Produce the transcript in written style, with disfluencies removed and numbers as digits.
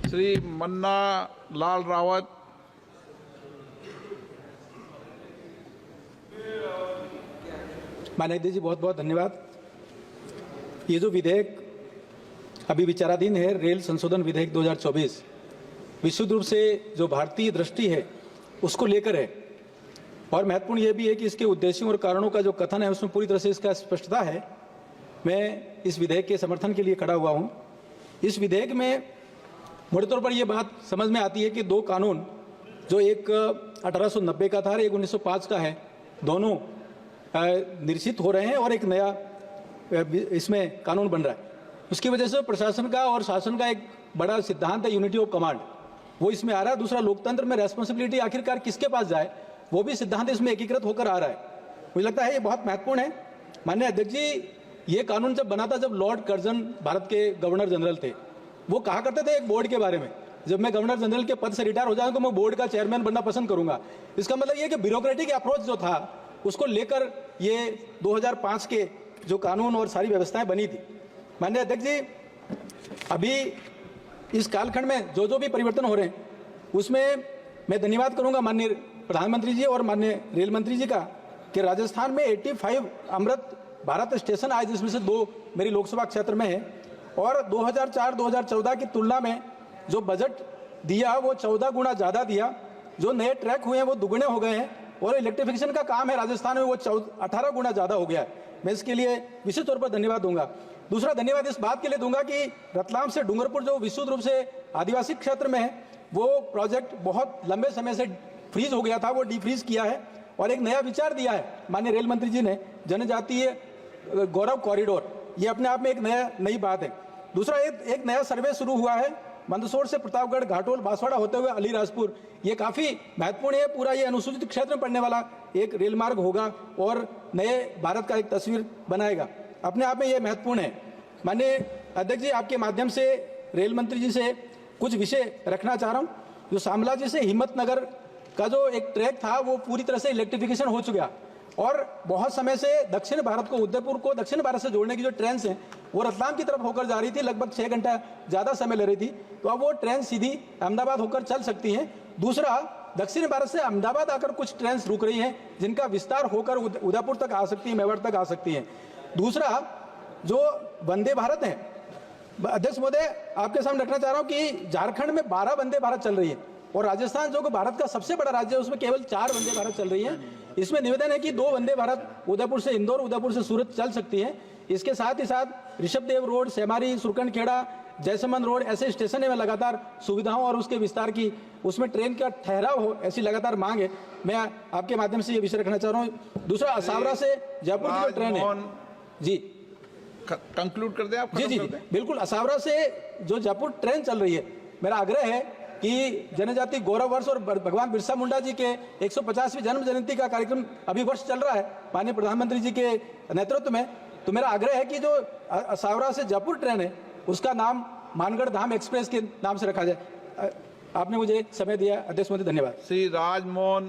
श्री मन्ना लाल रावत। माननीय अध्यक्ष जी, बहुत बहुत धन्यवाद। ये जो विधेयक अभी विचाराधीन है, रेल संशोधन विधेयक 2024, विशुद्ध रूप से जो भारतीय दृष्टि है उसको लेकर है, और महत्वपूर्ण ये भी है कि इसके उद्देश्यों और कारणों का जो कथन है उसमें पूरी तरह से इसका स्पष्टता है। मैं इस विधेयक के समर्थन के लिए खड़ा हुआ हूँ। इस विधेयक में मोटे तौर पर यह बात समझ में आती है कि दो कानून, जो एक 1890 का था और एक 1905 का है, दोनों निरसित हो रहे हैं और एक नया इसमें कानून बन रहा है। उसकी वजह से प्रशासन का और शासन का एक बड़ा सिद्धांत है यूनिटी ऑफ कमांड, वो इसमें आ रहा है। दूसरा, लोकतंत्र में रेस्पॉन्सिबिलिटी आखिरकार किसके पास जाए, वो भी सिद्धांत इसमें एकीकृत होकर आ रहा है। मुझे लगता है ये बहुत महत्वपूर्ण है। माननीय अध्यक्ष जी, ये कानून जब बना था, जब लॉर्ड कर्जन भारत के गवर्नर जनरल थे, वो कहा करते थे एक बोर्ड के बारे में, जब मैं गवर्नर जनरल के पद से रिटायर हो जाऊंगा तो मैं बोर्ड का चेयरमैन बनना पसंद करूंगा। इसका मतलब ये कि ब्यूरोक्रेटिक अप्रोच जो था उसको लेकर ये 2005 के जो कानून और सारी व्यवस्थाएं बनी थी। माननीय अध्यक्ष जी, अभी इस कालखंड में जो जो भी परिवर्तन हो रहे हैं उसमें मैं धन्यवाद करूंगा माननीय प्रधानमंत्री जी और माननीय रेल मंत्री जी का, कि राजस्थान में 85 अमृत भारत स्टेशन आए, जिसमें से 2 मेरी लोकसभा क्षेत्र में है, और 2004-2014 की तुलना में जो बजट दिया वो 14 गुना ज़्यादा दिया। जो नए ट्रैक हुए हैं वो दुगने हो गए हैं, और इलेक्ट्रिफिकेशन का काम है राजस्थान में वो 18 गुना ज़्यादा हो गया है। मैं इसके लिए विशेष तौर पर धन्यवाद दूंगा। दूसरा धन्यवाद इस बात के लिए दूंगा कि रतलाम से डूंगरपुर जो विशुद्ध रूप से आदिवासी क्षेत्र में है, वो प्रोजेक्ट बहुत लंबे समय से फ्रीज हो गया था, वो डीफ्रीज किया है और एक नया विचार दिया है माननीय रेल मंत्री जी ने, जनजातीय गौरव कॉरिडोर। ये अपने आप में एक नई बात है। दूसरा, एक नया सर्वे शुरू हुआ है मंदसौर से प्रतापगढ़, घाटोल, बांसवाड़ा होते हुए अलीराजपुर। ये काफ़ी महत्वपूर्ण है। पूरा ये अनुसूचित क्षेत्र में पड़ने वाला एक रेल मार्ग होगा और नए भारत का एक तस्वीर बनाएगा। अपने आप में ये महत्वपूर्ण है। माननीय अध्यक्ष जी, आपके माध्यम से रेल मंत्री जी से कुछ विषय रखना चाह रहा हूँ। जो शामला से हिम्मतनगर का जो एक ट्रैक था वो पूरी तरह से इलेक्ट्रिफिकेशन हो चुका, और बहुत समय से दक्षिण भारत को, उदयपुर को दक्षिण भारत से जोड़ने की जो ट्रेन हैं वो रतलाम की तरफ होकर जा रही थी, लगभग 6 घंटा ज़्यादा समय ले रही थी, तो अब वो ट्रेन सीधी अहमदाबाद होकर चल सकती हैं। दूसरा, दक्षिण भारत से अहमदाबाद आकर कुछ ट्रेन रुक रही हैं जिनका विस्तार होकर उदयपुर तक आ सकती है, मेवाड़ तक आ सकती हैं। दूसरा, जो वंदे भारत है, अध्यक्ष महोदय आपके सामने रखना चाह रहा हूँ कि झारखंड में 12 वंदे भारत चल रही है, और राजस्थान जो कि भारत का सबसे बड़ा राज्य है उसमें केवल 4 वंदे भारत चल रही है। इसमें निवेदन है कि 2 वंदे भारत उदयपुर से इंदौर, उदयपुर से सूरत चल सकती हैं। इसके साथ ही साथ ऋषभदेव रोड, सेमारी, सुरकंडखेड़ा, जयसमंद रोड ऐसे स्टेशन में लगातार सुविधाओं और उसके विस्तार की, उसमें ट्रेन का ठहराव हो, ऐसी लगातार मांग है। मैं आपके माध्यम से ये विषय रखना चाह रहा हूँ। दूसरा, असावरा से जयपुर की जो ट्रेन है, जी कंक्लूड कर दें आप। जी बिल्कुल। असावरा से जो जयपुर ट्रेन चल रही है, मेरा आग्रह है कि जनजाति गौरव वर्ष और भगवान बिरसा मुंडा जी के 150वीं जन्म जयंती का कार्यक्रम अभी वर्ष चल रहा है माननीय प्रधानमंत्री जी के नेतृत्व में, तो मेरा आग्रह है कि जो असावरा से जयपुर ट्रेन है उसका नाम मानगढ़ धाम एक्सप्रेस के नाम से रखा जाए। आपने मुझे समय दिया, अध्यक्ष महोदय, धन्यवाद। श्री राजमोहन